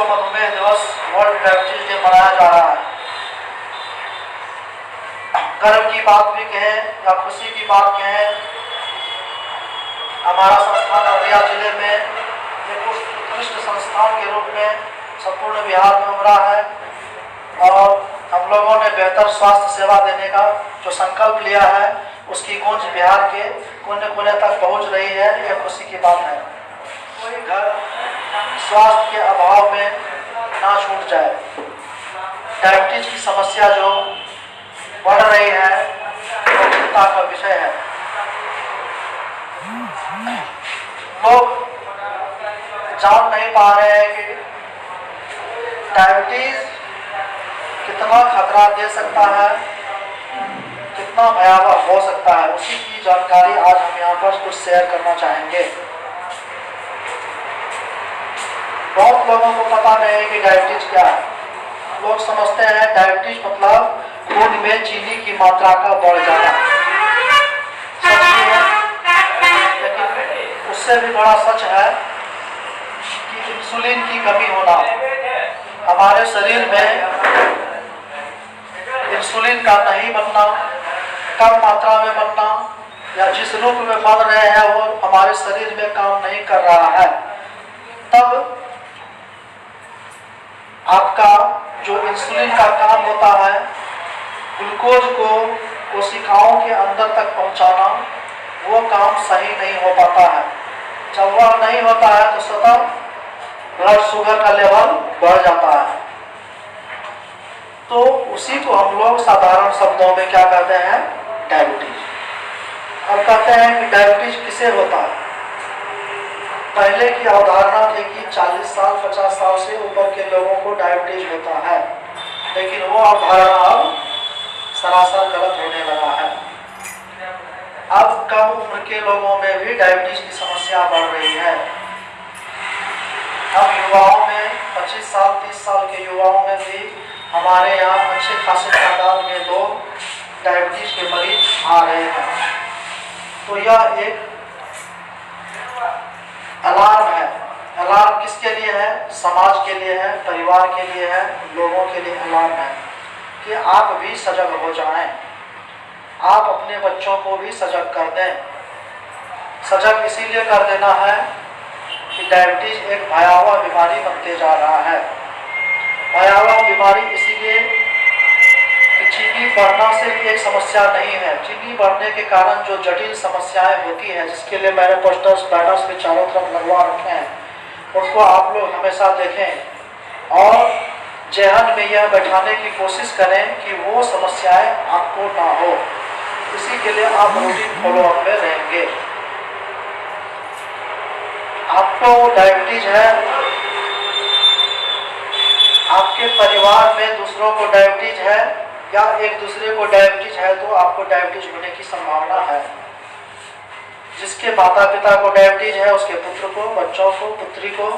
मधुमेह दिवस world diabetes day मनाया जा रहा है। गर्व की बात भी कहें या खुशी की बात कहें, हमारा संस्थान अररिया जिले में एक उत्कृष्ट संस्थान के रूप में संपूर्ण बिहार में उभरा है और हम लोगों ने बेहतर स्वास्थ्य सेवा देने का जो संकल्प लिया है उसकी गूंज बिहार के कोने कोने तक पहुंच रही है। यह खुशी की बात है। कोई घर स्वास्थ्य के अभाव में ना छूट जाए। डायबिटीज की समस्या जो बढ़ रही है वो चिंता का विषय है। लोग जान नहीं पा रहे हैं कि डायबिटीज कितना खतरा दे सकता है, कितना भयावह हो सकता है। उसी की जानकारी आज हम यहाँ पर कुछ शेयर करना चाहेंगे। बहुत लोगों को पता नहीं है कि डायबिटीज क्या है। लोग समझते हैं डायबिटीज मतलब खून में चीनी की मात्रा का बढ़ जाना। सच भी है, लेकिन उससे भी बड़ा सच है कि इंसुलिन की कमी होना। हमारे शरीर में इंसुलिन का नहीं बनना, कम मात्रा में बनना या जिस रूप में बन रहे हैं वो हमारे शरीर में काम नहीं कर रहा है, तब आपका जो इंसुलिन का काम होता है ग्लूकोज को कोशिकाओं के अंदर तक पहुंचाना, वो काम सही नहीं हो पाता है। जब वह नहीं होता है तो सतह ब्लड शुगर का लेवल बढ़ जाता है। तो उसी को हम लोग साधारण शब्दों में क्या कहते हैं, डायबिटीज। अब कहते हैं कि डायबिटीज किसे होता है। पहले की अवधारणा थी कि 40 साल 50 साल से ऊपर के लोगों को डायबिटीज होता है, लेकिन वो अवधारणा अब सरासर गलत होने लगा है। अब कम उम्र के लोगों में भी डायबिटीज की समस्या बढ़ रही है। अब युवाओं में 25 साल 30 साल के युवाओं में भी हमारे यहाँ अच्छे खासे तादाद में लोग डायबिटीज के मरीज आ रहे हैं। तो यह एक अलार्म है। अलार्म किसके लिए है? समाज के लिए है, परिवार के लिए है, लोगों के लिए अलार्म है कि आप भी सजग हो जाएं। आप अपने बच्चों को भी सजग कर दें। सजग इसीलिए कर देना है कि डायबिटीज एक भयावह बीमारी बनते जा रहा है। भयावह बीमारी इसीलिए कि चीनी बढ़ना सिर्फ एक समस्या नहीं है। चीनी बढ़ने के कारण जो जटिल समस्याएं होती हैं, जिसके लिए मैंने पोस्टर्स बैनर्स भी चारों तरफ लगवा रखे हैं, उनको आप लोग हमेशा देखें और जहन में यह बैठाने की कोशिश करें कि वो समस्याएं आपको ना हो। इसी के लिए आप रूटीन फॉलोअप में रहेंगे। आपको डायबिटीज है, आपके परिवार में दूसरों को डायबिटीज है या एक दूसरे को डायबिटीज है, तो आपको डायबिटीज होने की संभावना है। जिसके माता पिता को डायबिटीज है उसके पुत्र को, बच्चों को, पुत्री को,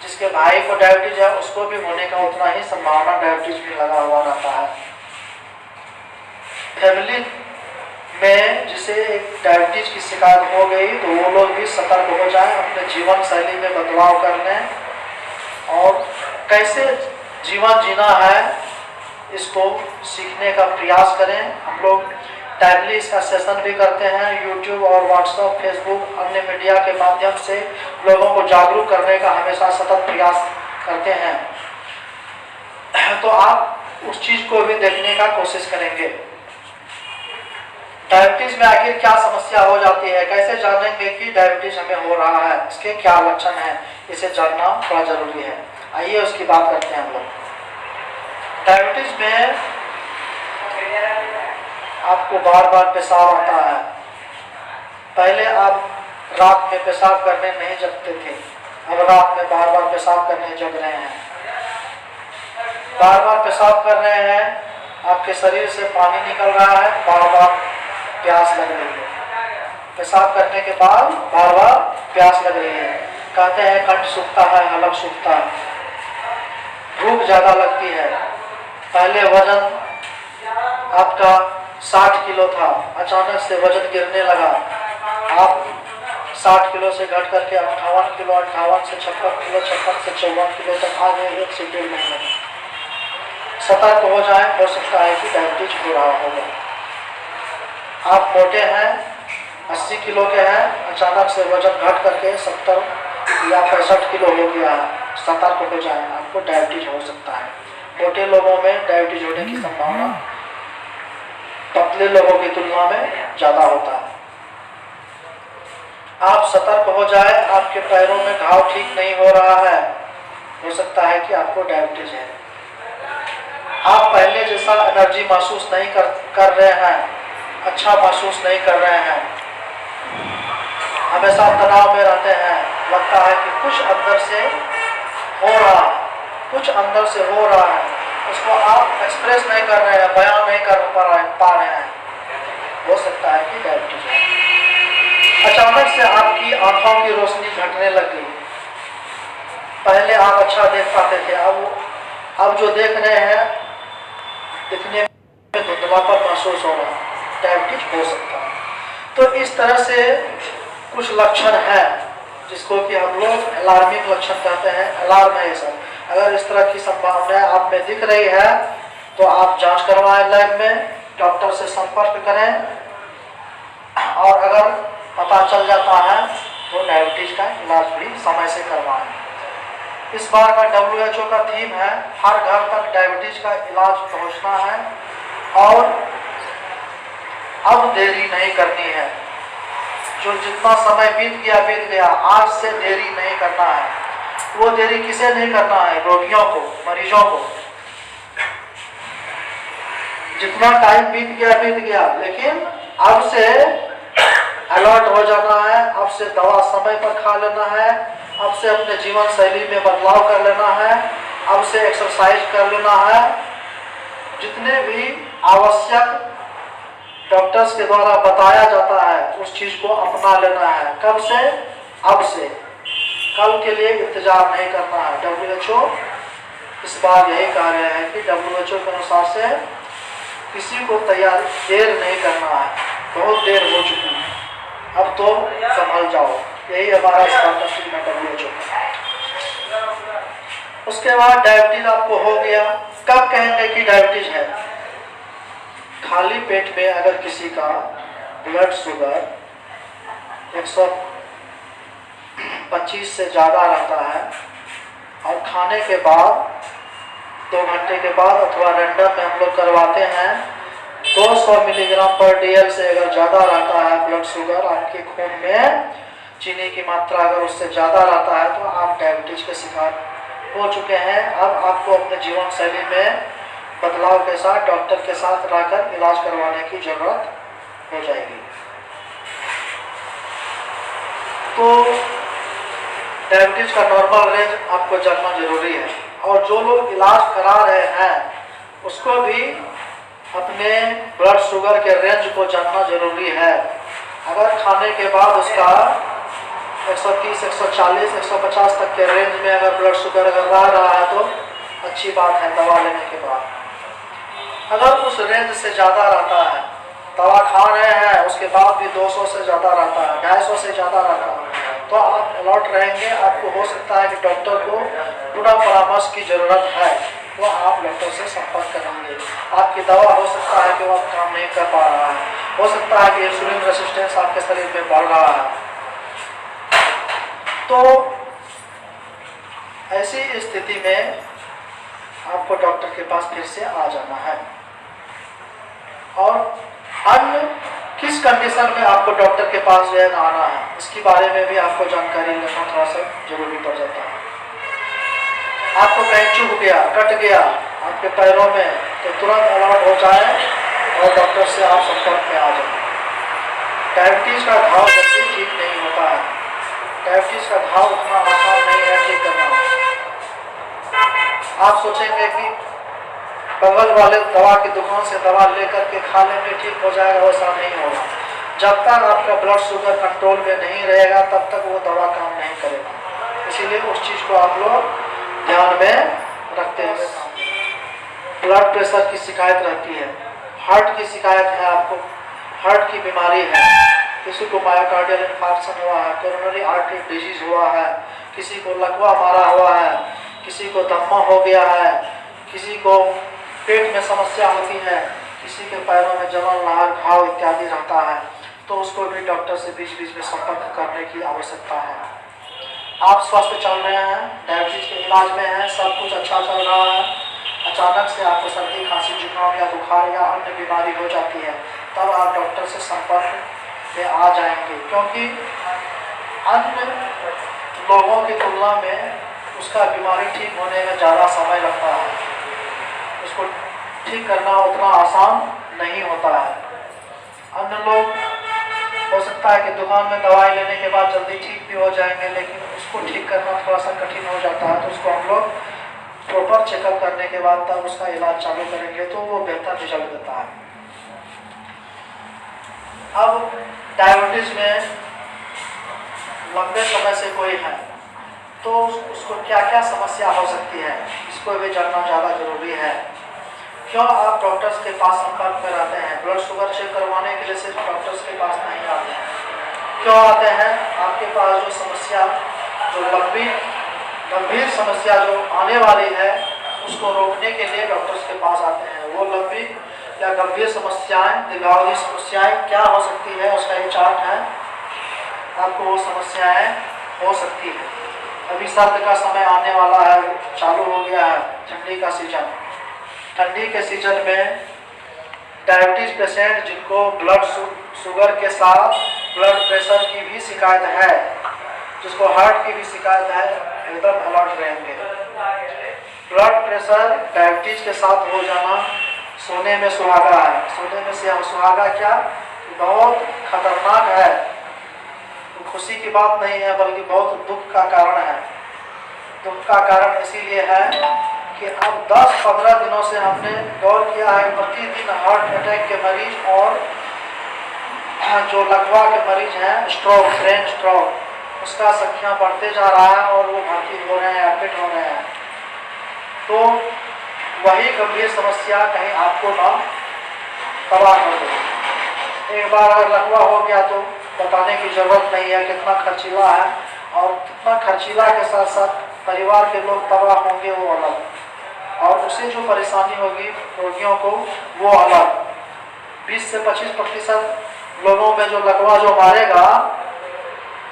जिसके भाई को डायबिटीज है उसको भी होने का उतना ही संभावना डायबिटीज में लगा हुआ रहता है। फैमिली में जिसे डायबिटीज की शिकायत हो गई तो वो लोग भी सतर्क हो जाएं, अपने जीवन शैली में बदलाव कर लें और कैसे जीवन जीना है इसको सीखने का प्रयास करें। हम लोग टाइमली इसका सेशन भी करते हैं। यूट्यूब और व्हाट्सएप, फेसबुक, अन्य मीडिया के माध्यम से लोगों को जागरूक करने का हमेशा सतत प्रयास करते हैं। तो आप उस चीज को भी देखने का कोशिश करेंगे। डायबिटीज में आखिर क्या समस्या हो जाती है, कैसे जानेंगे कि डायबिटीज हमें हो रहा है, इसके क्या लक्षण हैं, इसे जानना थोड़ा जरूरी है। आइए उसकी बात करते हैं हम लोग। डायबिटीज में आपको बार बार पेशाब आता है। पहले आप रात में पेशाब करने नहीं जगते थे, अब रात में बार बार पेशाब करने जग रहे हैं। बार बार पेशाब कर रहे हैं, आपके शरीर से पानी निकल रहा है, बार बार प्यास लग रही है। पेशाब करने के बाद बार बार प्यास लग रही है। कहते हैं कंठ सूखता है, हलक सूखता है, भूख ज्यादा लगती है। पहले वजन आपका 60 किलो था, अचानक से वजन गिरने लगा, आप 60 किलो से घट करके 58 किलो, 58 से 56 किलो, 56 से 54 किलो तक आ गए 1 से 1.5 महीने में। सतर्क हो जाए, हो सकता है कि डायबिटीज हो रहा होगा। आप मोटे हैं, 80 किलो के हैं, अचानक से वजन घट करके 70 या 65 किलो हो गया है, सतर्क हो जाए, आपको डायबिटीज हो सकता है। मोटे लोगों में डायबिटीज होने की संभावना पतले लोगों की तुलना में ज़्यादा होता है। आप सतर्क हो जाए, आपके पैरों में घाव ठीक नहीं हो रहा है, हो सकता है कि आपको डायबिटीज है। आप पहले जैसा एनर्जी महसूस नहीं कर रहे हैं, अच्छा महसूस नहीं कर रहे हैं, हमेशा तनाव में रहते हैं, लगता है कि कुछ अंदर से हो रहा है, कुछ अंदर से हो रहा है, उसको आप एक्सप्रेस नहीं कर रहे हैं, बयान नहीं कर पा रहे हैं, हो सकता है कि डायबिटीज है। अचानक से आपकी आंखों की रोशनी घटने लगी, पहले आप अच्छा देख पाते थे, अब जो देख रहे हैं दिखने में धुंधलापन महसूस हो रहा है, डायबिटीज हो सकता है। तो इस तरह से कुछ लक्षण है जिसको कि हम लोग अलार्मिंग लक्षण कहते हैं, अलार्म है ये सब। अगर इस तरह की संभावनाएं आप में दिख रही है तो आप जांच करवाएं लैब में, डॉक्टर से संपर्क करें, और अगर पता चल जाता है तो डायबिटीज का इलाज भी समय से करवाएं। इस बार का WHO का थीम है हर घर तक डायबिटीज का इलाज पहुंचना है, और अब देरी नहीं करनी है। जो जितना समय बीत गया, आज से देरी नहीं करना है। वो देरी किसे नहीं करना है? रोगियों को, मरीजों को। जितना टाइम बीत गया, लेकिन अब से अलर्ट हो जाना है, अब से दवा समय पर खा लेना है, अब से अपने जीवन शैली में बदलाव कर लेना है, अब से एक्सरसाइज कर लेना है। जितने भी आवश्यक डॉक्टर्स के द्वारा बताया जाता है उस चीज को अपना लेना है। कब से? अब से। कल के लिए इंतजार नहीं करना है। WHO इस बार यही कह रहे हैं कि WHO के अनुसार से किसी को देर नहीं करना है, बहुत देर हो चुकी है, अब तो संभल जाओ। यही हमारा इस बार का स्टीम है WHO का। उसके बाद डायबिटीज आपको हो गया, कब कहेंगे कि डायबिटीज है? खाली पेट में अगर किसी का ब्लड शुगर 125 से ज़्यादा रहता है और खाने के बाद 2 घंटे के बाद अथवा रैंडम में हम लोग करवाते हैं 200 मिलीग्राम पर DL से अगर ज़्यादा रहता है ब्लड शुगर, आपके खून में चीनी की मात्रा अगर उससे ज़्यादा रहता है तो आप डायबिटीज के शिकार हो चुके हैं। अब आपको अपने जीवन शैली में बदलाव के साथ डॉक्टर के साथ रहकर इलाज करवाने की जरूरत हो जाएगी। तो डायबिटीज का नॉर्मल रेंज आपको जानना जरूरी है, और जो लोग इलाज करा रहे हैं उसको भी अपने ब्लड शुगर के रेंज को जानना जरूरी है। अगर खाने के बाद उसका 130, 140, 150 तक के रेंज में अगर ब्लड शुगर अगर रहा है तो अच्छी बात है दवा लेने के बाद। अगर उस रेंज से ज़्यादा रहता है, दवा खा रहे हैं उसके बाद भी 200 से ज़्यादा रहता है, 250 से ज़्यादा रहता है, तो आप अलर्ट रहेंगे। आपको हो सकता है कि डॉक्टर को पूरा परामर्श की ज़रूरत है, तो आप डॉक्टर से संपर्क करेंगे। आपकी दवा हो सकता है कि वो काम नहीं कर पा रहा है, हो सकता है कि इंसुलिन रेसिस्टेंस आपके शरीर में बढ़ रहा है। तो ऐसी स्थिति में आपको डॉक्टर के पास फिर से आ जाना है। और अन्य किस कंडीशन में आपको डॉक्टर के पास जो है आना है, इसके बारे में भी आपको जानकारी लेना थोड़ा सा जरूरी पड़ जाता है। आपको कहीं चुभ गया, कट गया आपके पैरों में, तो तुरंत अलर्ट हो जाए और डॉक्टर से आप संपर्क में आ जाए। डायबिटीज का घाव जल्दी ठीक नहीं होता है, डायबिटीज का घाव उतना आसान नहीं है ठीक करना। आप सोचेंगे कि बगल वाले दवा की दुकान से दवा लेकर के खा लेंगे ठीक हो जाएगा, वैसा नहीं होगा। जब तक आपका ब्लड शुगर कंट्रोल में नहीं रहेगा तब तक वो दवा काम नहीं करेगा। इसीलिए उस चीज़ को आप लोग ध्यान में रखते हुए। ब्लड प्रेशर की शिकायत रहती है, हार्ट की शिकायत है, आपको हार्ट की बीमारी है, किसी को मायोकार्डियल इन्फार्क्शन हुआ है, कोरोनरी आर्टरी डिजीज हुआ है, किसी को लकवा मारा हुआ है, किसी को दम्मा हो गया है, किसी को पेट में समस्या होती है, किसी के पैरों में जलन, लार, घाव इत्यादि रहता है, तो उसको भी डॉक्टर से बीच बीच में संपर्क करने की आवश्यकता है। आप स्वस्थ चल रहे हैं, डायबिटीज के इलाज में हैं, सब कुछ अच्छा चल रहा है, अचानक से आपको सर्दी, खांसी, जुकाम या बुखार या अन्य बीमारी हो जाती है, तब आप डॉक्टर से संपर्क में आ जाएंगे, क्योंकि अन्य लोगों की तुलना में उसका बीमारी ठीक होने में ज़्यादा समय लगता है, उसको ठीक करना उतना आसान नहीं होता है। अन्य लोग हो सकता है कि दुकान में दवाई लेने के बाद जल्दी ठीक भी हो जाएंगे, लेकिन उसको ठीक करना थोड़ा सा कठिन हो जाता है, तो उसको हम लोग प्रॉपर चेकअप करने के बाद तब उसका इलाज चालू करेंगे तो वो बेहतर रिजल्ट देता है। अब डायबिटीज में लंबे समय से कोई है तो उसको क्या क्या समस्या हो सकती है, इसको भी जानना ज़्यादा जरूरी है। क्यों आप डॉक्टर्स के पास संपर्क में रहते हैं? ब्लड शुगर चेक करवाने के लिए सिर्फ डॉक्टर्स के पास नहीं आते हैं। क्यों आते हैं? आपके पास जो समस्या, जो लंबी गंभीर समस्या जो आने वाली है, उसको रोकने के लिए डॉक्टर्स के पास आते हैं। वो लंबी या गंभीर समस्याएं, दीर्घावधि समस्याएं क्या हो सकती है, उसका ये चार्ट है, आपको वो समस्याएं हो सकती है। अभी सर्द का समय आने वाला है, चालू हो गया है, ठंडी का सीजन। ठंडी के सीजन में डायबिटीज पेशेंट जिनको ब्लड शुगर के साथ ब्लड प्रेशर की भी शिकायत है, जिसको हार्ट की भी शिकायत है, एकदम अलर्ट रहेंगे। ब्लड प्रेशर डायबिटीज के साथ हो जाना सोने में सुहागा है। सोने में सुहागा क्या, बहुत खतरनाक है, खुशी की बात नहीं है बल्कि बहुत दुख का कारण है। दुख का कारण इसीलिए है कि अब 10-15 दिनों से हमने गौर किया है, प्रतिदिन हार्ट अटैक के मरीज और जो लकवा के मरीज हैं, स्ट्रोक, ब्रेन स्ट्रोक, उसका संख्या बढ़ते जा रहा है और वो भर्ती हो रहे हैं, एडमिट हो रहे हैं। तो वही गंभीर समस्या कहीं आपको ना तबाह कर दे। एक बार अगर लकवा हो गया तो बताने की जरूरत नहीं है कितना खर्चीला है, और कितना खर्चीला के साथ साथ परिवार के लोग तबाह होंगे वो अलग, और उससे जो परेशानी होगी रोगियों को वो अलग। 20 से 25% लोगों में जो लकवा जो मारेगा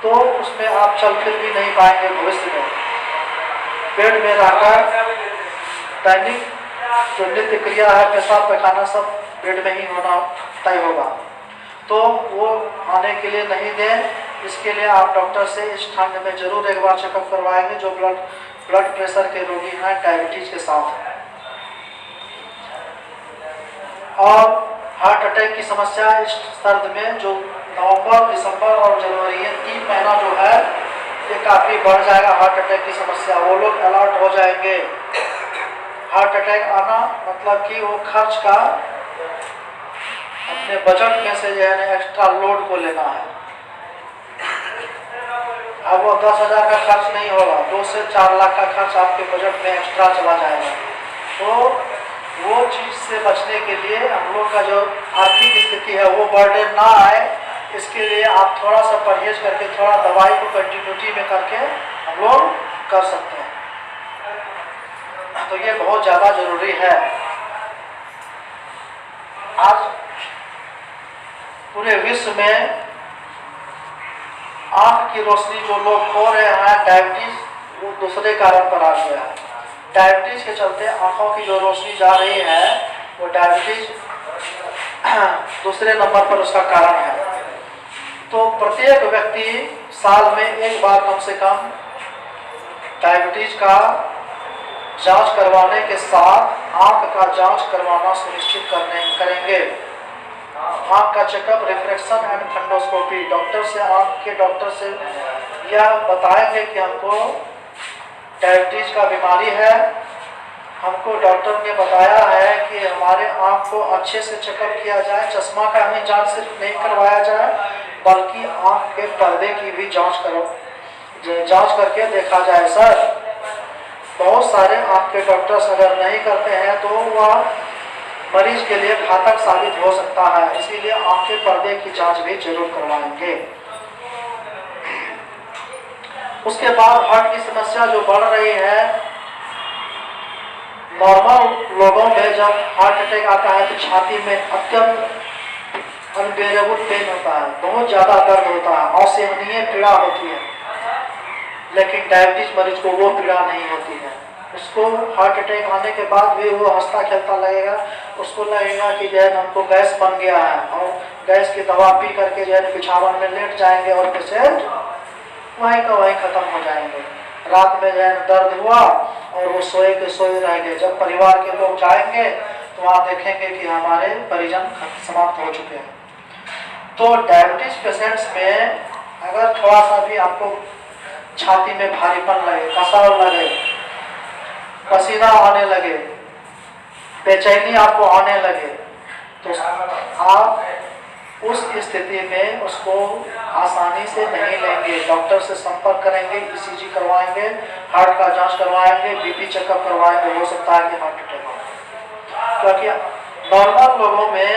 तो उसमें आप चल फिर भी नहीं पाएंगे भविष्य में। पेट में रहकर दैनिक जो नित्य क्रिया है, पेशाब पैखाना सब पेट में ही होना तय होगा, तो वो आने के लिए नहीं दें। इसके लिए आप डॉक्टर से इस ठंड में जरूर एक बार चेकअप करवाएंगे जो ब्लड प्रेशर के रोगी हैं डायबिटीज के साथ। और हार्ट अटैक की समस्या इस सर्द में जो नवंबर, दिसंबर और जनवरी, ये 3 महीना जो है ये काफ़ी बढ़ जाएगा हार्ट अटैक की समस्या। वो लोग अलर्ट हो जाएंगे। हार्ट अटैक आना मतलब कि वो खर्च का अपने बजट में से जो है एक्स्ट्रा लोड को लेना है। अब वो 10,000 का खर्च नहीं होगा, 2 से 4 लाख का खर्च आपके बजट में एक्स्ट्रा चला जाएगा। तो वो चीज़ से बचने के लिए हम लोग का जो आर्थिक स्थिति है वो बर्डन ना आए, इसके लिए आप थोड़ा सा परहेज करके, थोड़ा दवाई को कंटिन्यूटी में करके हम लोग कर सकते हैं। तो ये बहुत ज़्यादा जरूरी है। आज पूरे विश्व में आँख की रोशनी जो लोग खो रहे हैं, डायबिटीज वो दूसरे कारण पर आ गया है। डायबिटीज के चलते आँखों की जो रोशनी जा रही है वो डायबिटीज दूसरे नंबर पर उसका कारण है। तो प्रत्येक व्यक्ति साल में एक बार कम से कम डायबिटीज का जांच करवाने के साथ आँख का जांच करवाना सुनिश्चित करेंगे। आँख का checkup, refraction and fundoscopy, doctor से, आँख के डॉक्टर से यह बताएंगे कि हमको डायबिटीज का बीमारी है, हमको डॉक्टर ने बताया है कि हमारे आँख को अच्छे से चेकअप किया जाए, चश्मा का ही जांच सिर्फ नहीं करवाया जाए बल्कि आँख के पर्दे की भी जांच करके देखा जाए। सर बहुत सारे आँख के डॉक्टर्स अगर नहीं करते हैं तो वह मरीज के लिए घातक साबित हो सकता है, इसीलिए आंखें पर्दे की जांच भी जरूर करवाएंगे। उसके बाद हार्ट की समस्या जो बढ़ रही है, नॉर्मल लोगों में जब हार्ट अटैक आता है तो छाती में अत्यंत अनबेरेबल पेन होता है, बहुत ज्यादा दर्द होता है, असहनीय पीड़ा होती है। लेकिन डायबिटीज मरीज को वो पीड़ा नहीं होती है। उसको हार्ट अटैक आने के बाद भी वो हंसता खेलता लगेगा, उसको लगेगा कि जो है हमको गैस बन गया है, और गैस की दवा पी करके जो है बिछावन में लेट जाएंगे और पेशेंट वहीं का वहीं खत्म हो जाएंगे। रात में जो है दर्द हुआ और वो सोए के सोए रहेंगे। जब परिवार के लोग जाएंगे तो वहाँ देखेंगे कि हमारे परिजन समाप्त हो चुके हैं। तो डायबिटीज पेशेंट्स में अगर थोड़ा सा भी आपको छाती में भारीपन लगे, कसाव लगे, पसीना आने लगे, बेचैनी आपको आने लगे, तो आप उस स्थिति में उसको आसानी से नहीं लेंगे। डॉक्टर से संपर्क करेंगे, ईसीजी करवाएंगे, हार्ट का जांच करवाएंगे, बीपी चेकअप करवाएंगे। हो सकता है कि हार्ट अटैक हो। क्योंकि नॉर्मल लोगों में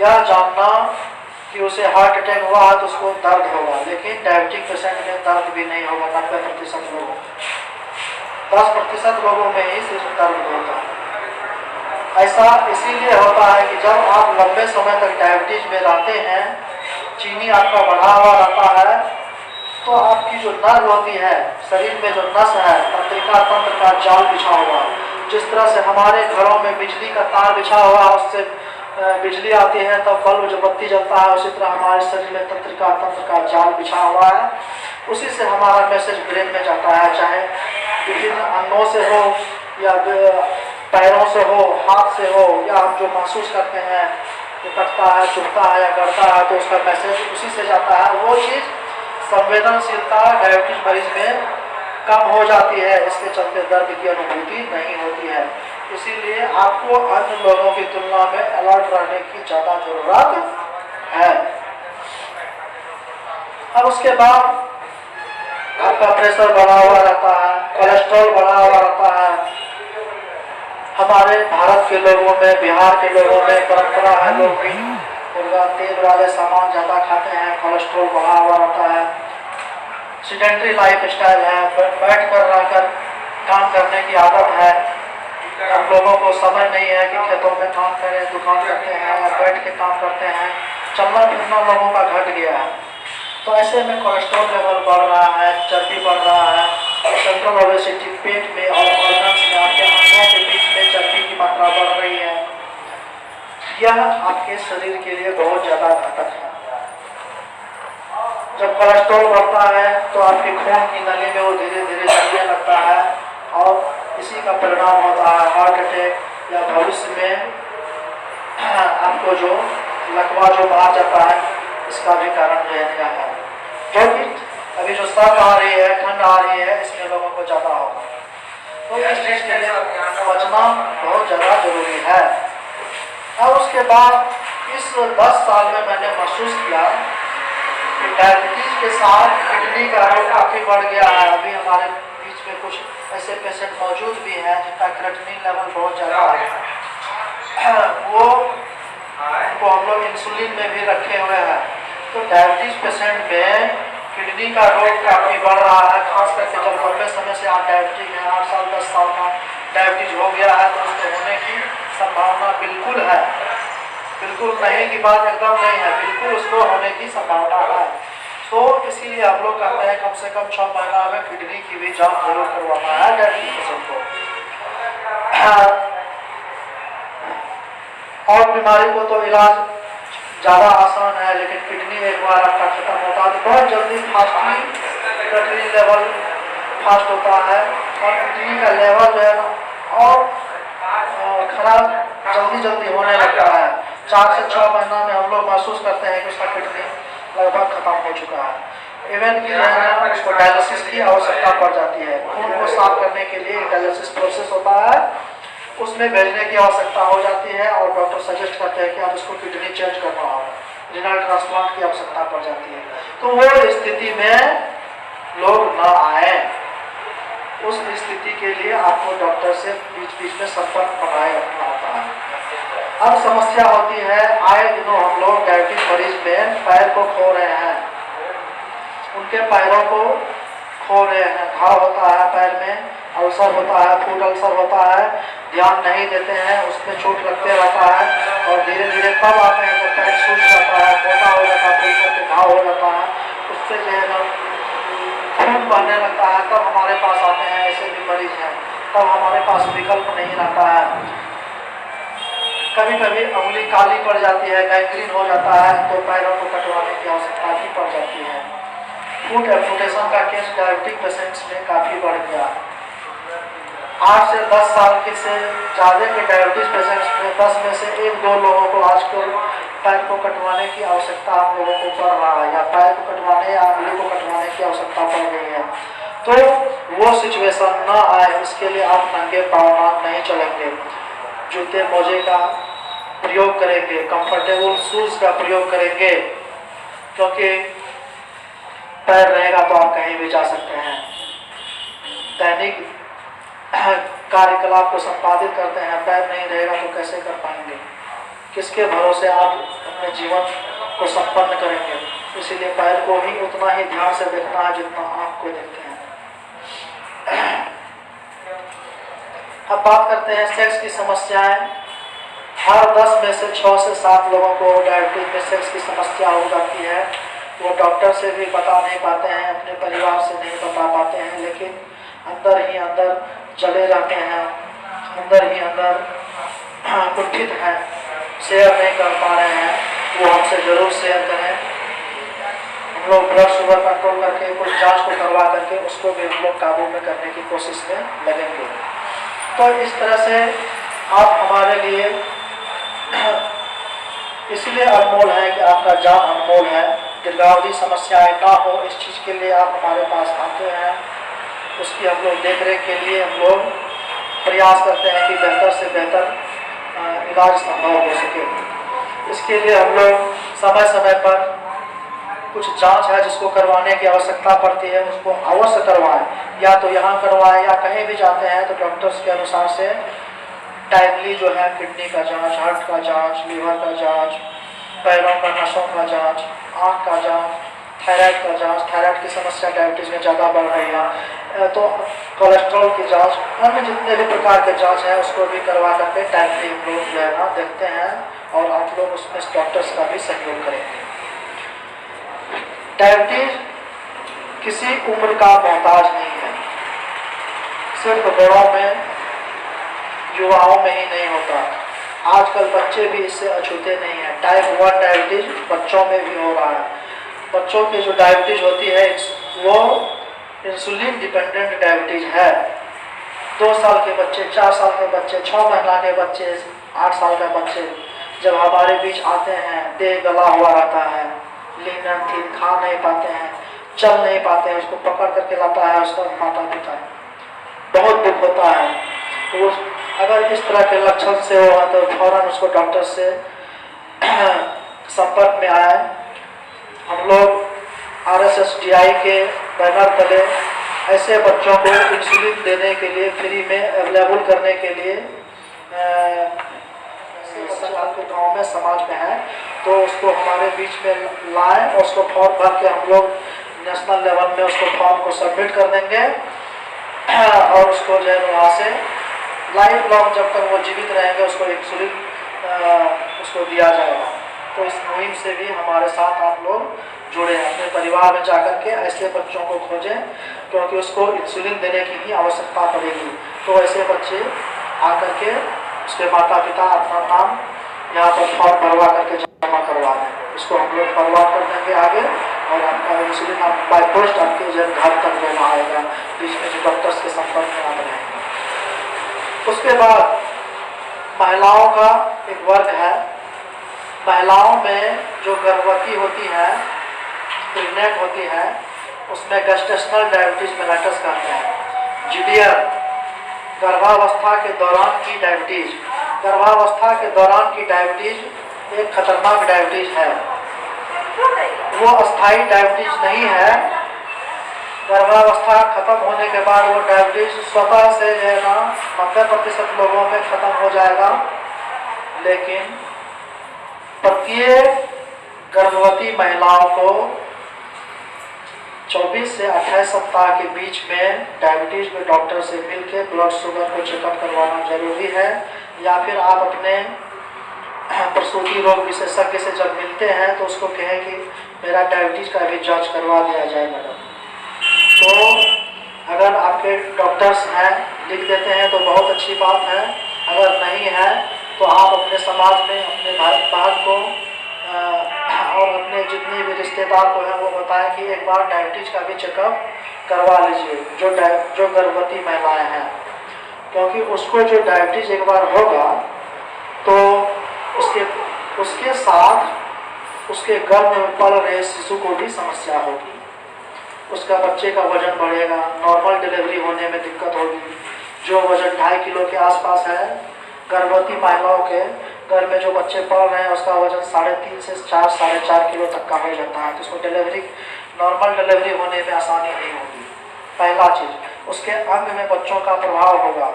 यह जानना कि उसे हार्ट अटैक हुआ है तो उसको दर्द होगा, लेकिन डायबिटिक पेशेंट में दर्द भी नहीं होगा। 90% लोगों, 10% लोगों में ही सिर्फ दर्द होता है। ऐसा इसीलिए होता है कि जब आप लंबे समय तक डायबिटीज में रहते हैं, चीनी आपका बढ़ा हुआ रहता है, तो आपकी जो नर्व होती है, शरीर में जो नस है, तंत्रिका तंत्र का जाल बिछा हुआ है। जिस तरह से हमारे घरों में बिजली का तार बिछा हुआ है, उससे बिजली आती है तब बल्ब जो बत्ती जलता है, उसी तरह हमारे शरीर में तंत्रिका तंत्र का जाल बिछा हुआ है। उसी से हमारा मैसेज ब्रेन में जाता है, चाहे विभिन्न अंगों से हो या पैरों से हो, हाथ से हो, या हम जो महसूस करते हैं कि कटता है, चुभता है या गड़ता है, तो उसका मैसेज उसी से जाता है। वो चीज़ संवेदनशीलता डायबिटीज मरीज में कम हो जाती है, इसके चलते दर्द की अनुभूति नहीं होती है। इसीलिए आपको अन्य लोगों की तुलना में अलर्ट रहने की ज़्यादा जरूरत है। अब उसके बाद आपका प्रेशर बढ़ा हुआ रहता है, कोलेस्ट्रॉल बढ़ा हुआ रहता है। हमारे भारत के लोगों में, बिहार के लोगों में परंपरा है, लोग भी मुर्गा तेल वाले सामान ज़्यादा खाते हैं, कोलेस्ट्रॉल बढ़ा हुआ रहता है। सीडेंटरी लाइफ स्टाइल है, बैठ कर रहकर काम करने की आदत है। हम लोगों को समय नहीं है कि खेतों में काम करें, दुकान करते हैं या बैठ के काम करते हैं। चलना फिरना लोगों का घट गया है, तो ऐसे में कोलेस्ट्रॉल लेवल बढ़ रहा है, चर्बी बढ़ रहा है, सेंट्रल ओबेसिटी, पेट में और ऑर्गन्स में, आपके अंगों के बीच में चर्बी की मात्रा बढ़ रही है। यह आपके शरीर के लिए बहुत ज़्यादा घातक है। जब कोलेस्ट्रॉल बढ़ता है तो आपके खून की नली में वो धीरे धीरे जलने लगता है, और इसी का परिणाम होता है हार्ट अटैक, या भविष्य में आपको जो लकवा जो बाहर जाता है, इसका भी कारण रहता है। क्योंकि अभी जो सर्द आ रही है, ठंड आ रही है, इसमें लोगों को ज़्यादा होगा। तो इस चीज़ के लिए समझना बहुत ज़्यादा जरूरी है। अब उसके बाद इस 10 साल में मैंने महसूस किया कि डायबिटीज के साथ किडनी का रोग काफ़ी बढ़ गया है। अभी हमारे बीच में कुछ ऐसे पेशेंट मौजूद भी हैं जिनका क्रेटिनिन लेवल बहुत ज़्यादा है, वो उनको हम लोग इंसुलिन में भी रखे हुए हैं। तो डायबिटीज पेशेंट में किडनी का रोग काफ़ी बढ़ रहा है, खास करके जब लंबे समय से आप डायबिटिक हैं, 8 साल 10 साल का डायबिटीज हो गया है, तो उसके होने की संभावना बिल्कुल है। बिल्कुल नहीं की बात एकदम नहीं है, बिल्कुल उसको होने की संभावना है। तो इसीलिए हम लोग कहते हैं कम से कम 6 महीना में किडनी की भी जांच जरूर करवाना है डायबिटीज पेशेंट को। और बीमारी को तो इलाज ज़्यादा आसान है, लेकिन किडनी एक बार आपका खत्म होता है तो बहुत जल्दी फास्टली क्रिएटिनिन लेवल फास्ट होता है, और किडनी का लेवल जो है ना और खराब जल्दी होने लगता है। 4 से 6 महीना में हम लोग महसूस करते हैं कि उसका किडनी लगभग खत्म हो चुका है। इवन कि उसको डायलिसिस की आवश्यकता पड़ जाती है। खून को साफ करने के लिए डायलिसिस प्रोसेस होता है, उसमें भेजने की आवश्यकता हो जाती है, और डॉक्टर सजेस्ट करते हैं कि आप इसको किडनी चेंज करना होगा, रीनल ट्रांसप्लांट की आवश्यकता पड़ जाती है। तो वो स्थिति में लोग न आए। उस स्थिति के लिए आपको डॉक्टर से बीच बीच में संपर्क बनाए रखना होता है। अब समस्या होती है, आए दिनों हम लोग डायबिटीज मरीज में पैर को खो रहे हैं, उनके पैरों को खो रहे हैं, घाव होता है पैर में, अल्सर होता है, फूड अल्सर होता है, ध्यान नहीं देते हैं, उसमें चोट लगते रहता है और धीरे धीरे कब आते हैं जब पैर सूज जाता है, मोटा हो जाता है, फिर घाव हो जाता है, उससे जो है ना खून बहने लगता है, तब हमारे पास आते हैं। ऐसे भी मरीज हैं, तब हमारे पास विकल्प नहीं रहता है। कभी कभी उंगली काली पड़ जाती है, गैंग्रीन हो जाता है, तो पैरों को कटवाने की आवश्यकता भी पड़ जाती है। फुट एम्पुटेशन का केस डायबिटिक पेशेंट्स में काफ़ी बढ़ गया। 8 से 10 साल के से ज़्यादा के डायबिटीज पेशेंट्स में 10 में से 1-2 लोगों को आजकल पैर को कटवाने की आवश्यकता आप लोगों को पड़ रहा है, या पैर को कटवाने या उंगली को कटवाने की आवश्यकता पड़ गई है। तो वो सिचुएशन ना आए, इसके लिए आप नंगे पाँव नहीं चलेंगे, जूते मोजे का प्रयोग करेंगे, कंफर्टेबल शूज का प्रयोग करेंगे, क्योंकि पैर रहेगा तो आप कहीं भी जा सकते हैं। दैनिक कार्यकलाप को संपादित करते हैं, पैर नहीं रहेगा तो कैसे कर पाएंगे, किसके भरोसे आप अपने जीवन को संपन्न करेंगे। इसीलिए पैर को ही उतना ही ध्यान से देखना है जितना आपको देखते हैं। अब बात करते हैं सेक्स की समस्याएं। हर 10 में से 6 से 7 लोगों को डायबिटीज में सेक्स की समस्या हो जाती है। वो डॉक्टर से भी बता नहीं पाते हैं, अपने परिवार से नहीं बता पाते हैं, लेकिन अंदर ही अंदर चले जाते हैं, अंदर ही अंदर कुंठित हैं, शेयर नहीं कर पा रहे हैं। वो हमसे जरूर शेयर करें। हम लोग ब्लड शुगर कंट्रोल करके कुछ जांच को करवा करके उसको भी हम लोग काबू में करने की कोशिश में लगेंगे। तो इस तरह से आप हमारे लिए इसलिए अनमोल है कि आपका जान अनमोल है। दीर्घावधि समस्याएं ना हो, इस चीज़ के लिए आप हमारे पास आते हैं। उसकी हम लोग देख रेख के लिए हम लोग प्रयास करते हैं कि बेहतर से बेहतर इलाज संभव हो सके। इसके लिए हम लोग समय समय पर कुछ जांच है जिसको करवाने की आवश्यकता पड़ती है, उसको अवश्य करवाएं, या तो यहाँ करवाएं या कहीं भी जाते हैं तो डॉक्टर्स के अनुसार से टाइमली जो है किडनी का जांच, हार्ट का जांच, लीवर का जांच, पैरों का नसों का जांच, आँख का जांच, थायराइड का जांच, थायराइड की समस्या डायबिटीज में ज़्यादा बढ़ रही है, तो कोलेस्ट्रॉल की जांच, अन्य जितने भी प्रकार के जांच है उसको भी करवा करके टाइमली हम लोग जो है ना देखते हैं, और आप लोग उसमें डॉक्टर्स का भी सहयोग करेंगे। डायबिटीज किसी उम्र का मोहताज नहीं है, सिर्फ बड़ों में, युवाओं में ही नहीं होता। आजकल बच्चे भी इससे अछूते नहीं हैं। टाइप 1 डायबिटीज बच्चों में भी हो रहा है। बच्चों की जो डायबिटीज होती है वो इंसुलिन डिपेंडेंट डायबिटीज है। 2 साल के बच्चे, 4 साल के बच्चे, 6 महीना के बच्चे, 8 साल के बच्चे जब हमारे बीच आते हैं, देह गला हुआ रहता है, लीन थीन, खा नहीं पाते हैं, चल नहीं पाते हैं, उसको पकड़ करके लाता है उसका माता पिता, बहुत दुख होता है। तो अगर इस तरह के लक्षण से हो तो फौरन उसको डॉक्टर से संपर्क में आए। हम लोग RSSDI के बैनर तले ऐसे बच्चों को इंसुलिन देने के लिए फ्री में अवेलेबल करने के लिए आपके गाँव में, समाज में है, तो उसको हमारे बीच में लाएं और उसको फॉर्म भर के हम लोग नेशनल लेवल में उसको फॉर्म को सबमिट कर देंगे, और उसको जो है वहाँ से लाइफ लॉन्ग जब तक वो जीवित रहेंगे उसको इंसुलिन उसको दिया जाएगा। तो इस मुहिम से भी हमारे साथ आप लोग जुड़े हैं। अपने परिवार में जाकर के ऐसे बच्चों को खोजें, क्योंकि उसको इंसुलिन देने की भी आवश्यकता पड़ेगी। तो ऐसे बच्चे आकर के उसके माता पिता अपना नाम यहाँ पर फॉर्म भरवा करके जमा करवा दें, उसको हम लोग फॉरवर्ड कर देंगे आगे, और आपका इंसुलिन आप बाय पोस्ट आपके जो घर तक देना आएगा। बीच में जो डॉक्टर्स के संपर्क में आप रहेंगे। उसके बाद महिलाओं का एक वर्ग है। महिलाओं में जो गर्भवती होती है, प्रेग्नेंट होती है, उसमें गेस्टेशनल डायबिटीज मेलाइटस कहते हैं। GDR गर्भावस्था के दौरान की डायबिटीज। गर्भावस्था के दौरान की डायबिटीज एक खतरनाक डायबिटीज है। वो अस्थायी डायबिटीज नहीं है, गर्भावस्था खत्म होने के बाद वो डायबिटीज स्वतः से जो है ना 90% लोगों में खत्म हो जाएगा। लेकिन प्रत्येक गर्भवती महिलाओं को 24 से 28 सप्ताह के बीच में डायबिटीज के डॉक्टर से मिलकर ब्लड शुगर को चेकअप करवाना जरूरी है। या फिर आप अपने प्रसूति रोग विशेषज्ञ से जब मिलते हैं तो उसको कहें कि मेरा डायबिटीज का भी जांच करवा दिया जाए मैडम। तो अगर आपके डॉक्टर्स हैं लिख देते हैं तो बहुत अच्छी बात है, अगर नहीं है तो आप अपने समाज में अपने भाई बहन को और अपने जितने भी रिश्तेदार को हैं वो बताएं कि एक बार डायबिटीज का भी चेकअप करवा लीजिए जो गर्भवती महिलाएं हैं। क्योंकि उसको जो डायबिटीज एक बार होगा तो उसके साथ उसके गर्भ में पल रहे शिशु को भी समस्या होगी। उसका बच्चे का वजन बढ़ेगा, नॉर्मल डिलीवरी होने में दिक्कत होगी। जो वजन 2.5 किलो के आसपास है, गर्भवती महिलाओं के घर में जो बच्चे पल रहे हैं उसका वजन 3.5 से 4 साढ़े 4 किलो तक का हो जाता है। तो उसको नॉर्मल डिलीवरी होने में आसानी नहीं होगी। पहला चीज, उसके अंग में बच्चों का प्रभाव होगा,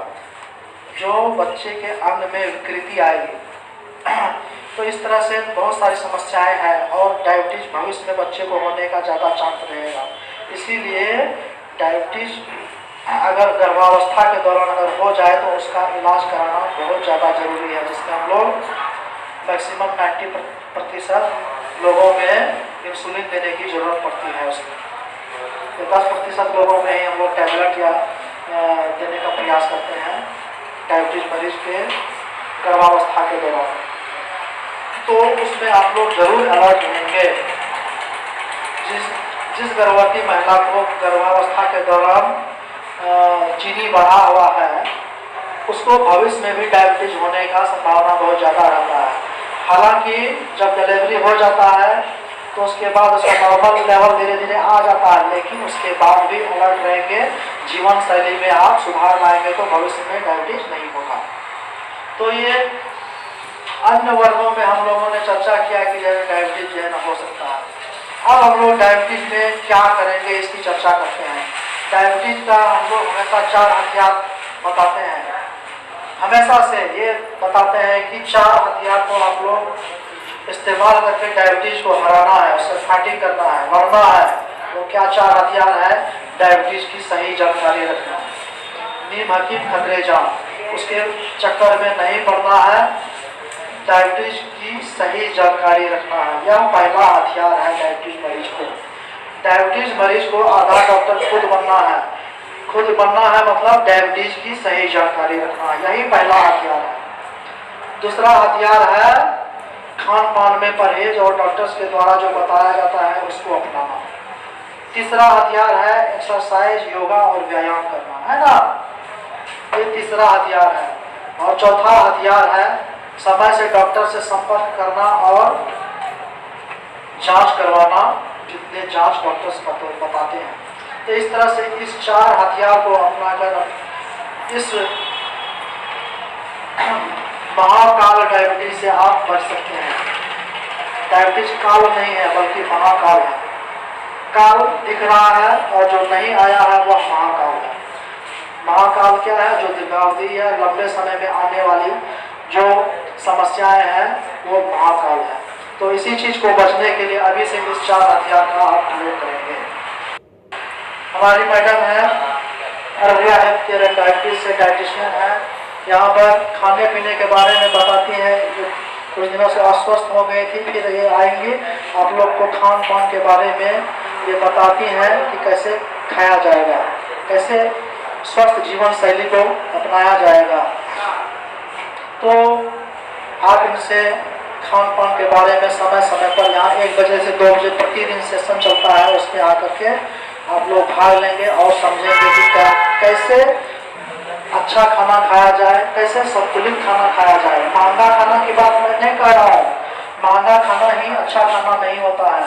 जो बच्चे के अंग में विकृति आएगी। तो इस तरह से बहुत सारी समस्याएं हैं और डायबिटीज भविष्य में बच्चे को होने का ज़्यादा चांस रहेगा। इसीलिए डायबिटीज अगर गर्भावस्था के दौरान अगर हो जाए तो उसका इलाज कराना बहुत ज़्यादा जरूरी है, जिसमें हम लोग मैक्सिमम 90% लोगों में इंसुलिन देने की ज़रूरत पड़ती है। उसमें तो 10% लोगों में ही हम लोग टैबलेट या देने का प्रयास करते हैं डायबिटीज मरीज के गर्भावस्था के दौरान। तो उसमें आप लोग जरूर अलर्ट रहेंगे। जिस गर्भवती महिला को गर्भावस्था के दौरान चीनी बढ़ा हुआ है उसको भविष्य में भी डायबिटीज होने का संभावना बहुत ज़्यादा रहता है। हालांकि जब डिलीवरी हो जाता है तो उसके बाद उसका नॉर्मल लेवल धीरे धीरे आ जाता है, लेकिन उसके बाद भी अलर्ट रहेंगे। जीवन शैली में आप सुधार लाएंगे तो भविष्य में डायबिटीज नहीं होगा। तो ये अन्य वर्गों में हम लोगों ने चर्चा किया कि जैसे डायबिटीज जो है ना हो सकता है। अब हम लोग डायबिटीज में क्या करेंगे इसकी चर्चा करते हैं। डायबिटीज का हम लोग हमेशा 4 हथियार बताते हैं। हमेशा से ये बताते हैं कि 4 हथियार को आप लोग इस्तेमाल करके डायबिटीज को हराना है, उससे फाइटिंग करना है, लड़ना है। वो क्या 4 हथियार है? डायबिटीज की सही जानकारी रखना, नीम हकीम खतरे जान, उसके चक्कर में नहीं पड़ना है, डायबिटीज की सही जानकारी रखना है। यह पहला हथियार है डायबिटीज मरीज को। डायबिटीज मरीज को आधा डॉक्टर खुद बनना है। खुद बनना है मतलब डायबिटीज की सही जानकारी रखना, यही पहला हथियार है। दूसरा हथियार है खान पान में परहेज और डॉक्टर्स के द्वारा जो बताया जाता है उसको अपनाना। तीसरा हथियार है एक्सरसाइज, योगा और व्यायाम करना, है ना। ये तीसरा हथियार है। और चौथा हथियार है समय से डॉक्टर से संपर्क करना और जांच करवाना, जितने जांच डॉक्टर्स बताते हैं। तो इस तरह से इस 4 हथियार को अपनाकर इस महाकाल डायबिटीज से आप बच सकते हैं। डायबिटीज काल नहीं है बल्कि महाकाल है। काल दिख रहा है और जो नहीं आया है वह महाकाल है। महाकाल क्या है? जो दीर्घावधि या लंबे समय में आने वाली जो समस्याएं हैं वो महाकाल है। तो इसी चीज को बचने के लिए अभी से इस 4 हथियार का आप प्रयोग करेंगे। हमारी मैडम है अरविया हेल्थ केयर डायबिटीज से डाइटिशियन है। यहाँ पर खाने पीने के बारे में बताती हैं। कुछ दिनों से अस्वस्थ हो गई थी, फिर ये आएंगी आप लोग को खान पान के बारे में ये बताती हैं कि कैसे खाया जाएगा, कैसे स्वस्थ जीवन शैली को अपनाया जाएगा। तो आप इनसे खान पान के बारे में समय समय पर यहाँ 1 बजे से 2 बजे प्रतिदिन सेशन चलता है, उसमें आकर के आप लोग भाग लेंगे और समझेंगे कि कैसे अच्छा खाना खाया जाए, कैसे संतुलित खाना खाया जाए। महंगा खाना की बात मैं नहीं कह रहा हूँ, महंगा खाना ही अच्छा खाना नहीं होता है।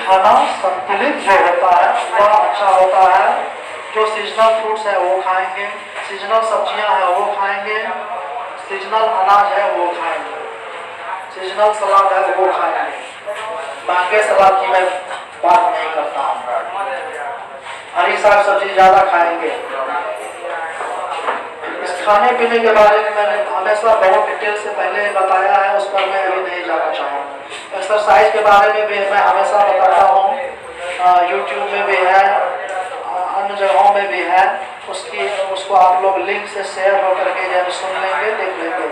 खाना संतुलित जो होता है वह अच्छा होता है। जो सीजनल फ्रूट्स है वो खाएंगे, सीजनल सब्जियां हैं वो खाएंगे, सीजनल अनाज है वो खाएंगे, सीजनल सलाद है वो खाएंगे। महंगे सलाद की मैं बात नहीं करता हूँ। हरी साग सब्जी ज़्यादा खाएंगे। इस खाने पीने के बारे में मैंने हमेशा बहुत डिटेल से पहले बताया है, उस पर मैं अभी नहीं जाना चाहूँगा। एक्सरसाइज के बारे में भी मैं हमेशा बताता हूँ, यूट्यूब में भी है, अन्य जगहों में भी है। उसको आप लोग लिंक से शेयर होकर के जब सुन लेंगे, देख लेंगे।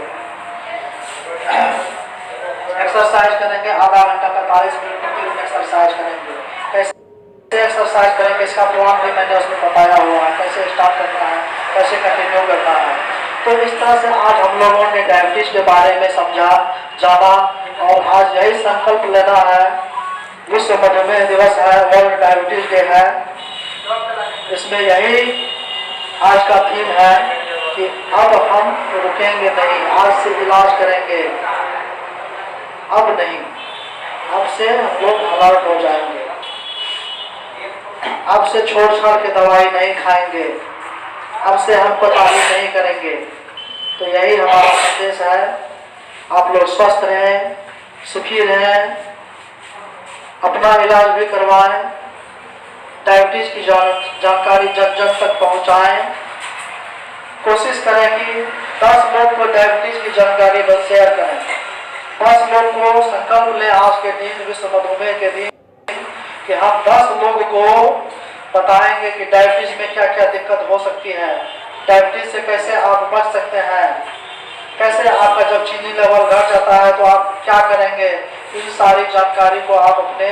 एक्सरसाइज करेंगे आधा घंटा 45 मिनट प्रतिदिन एक्सरसाइज करेंगे। कैसे एक्सरसाइज करेंगे इसका प्लान भी मैंने उसमें बताया हुआ है, कैसे स्टार्ट करना है, कैसे कंटिन्यू करना है। तो इस तरह से आज हम लोगों ने डायबिटीज के बारे में समझा, जाना, और आज यही संकल्प लेना है। विश्व मधुमेह दिवस है, वर्ल्ड डायबिटीज डे है। इसमें यही आज का थीम है कि अब हम रुकेंगे नहीं, आज से इलाज करेंगे, अब नहीं, अब से हम लोग अलर्ट हो जाएंगे, अब से छोड़ छाड़ के दवाई नहीं खाएंगे, अब से हम कोताही नहीं करेंगे। तो यही हमारा संदेश है। आप लोग स्वस्थ रहें, सुखी रहें, अपना इलाज भी करवाएं, डायबिटीज की जानकारी जन जन तक पहुंचाएं। कोशिश करें कि 10 लोग को डायबिटीज की जानकारी बस शेयर करें। 10 लोग को संकल्प लें आज के दिन, विश्व मधुमेह के दिन, कि हम 10 लोग को बताएंगे कि डायबिटीज में क्या क्या दिक्कत हो सकती है, डायबिटीज से कैसे आप बच सकते हैं, कैसे आपका जब चीनी लेवल घट जाता है तो आप क्या करेंगे। इन सारी जानकारी को आप अपने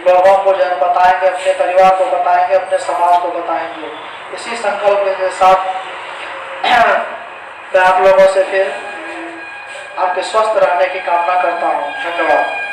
लोगों को जो बताएंगे, अपने परिवार को बताएंगे, अपने समाज को बताएंगे। इसी संकल्प के साथ मैं आप लोगों से फिर आपके स्वस्थ रहने की कामना करता हूँ। धन्यवाद।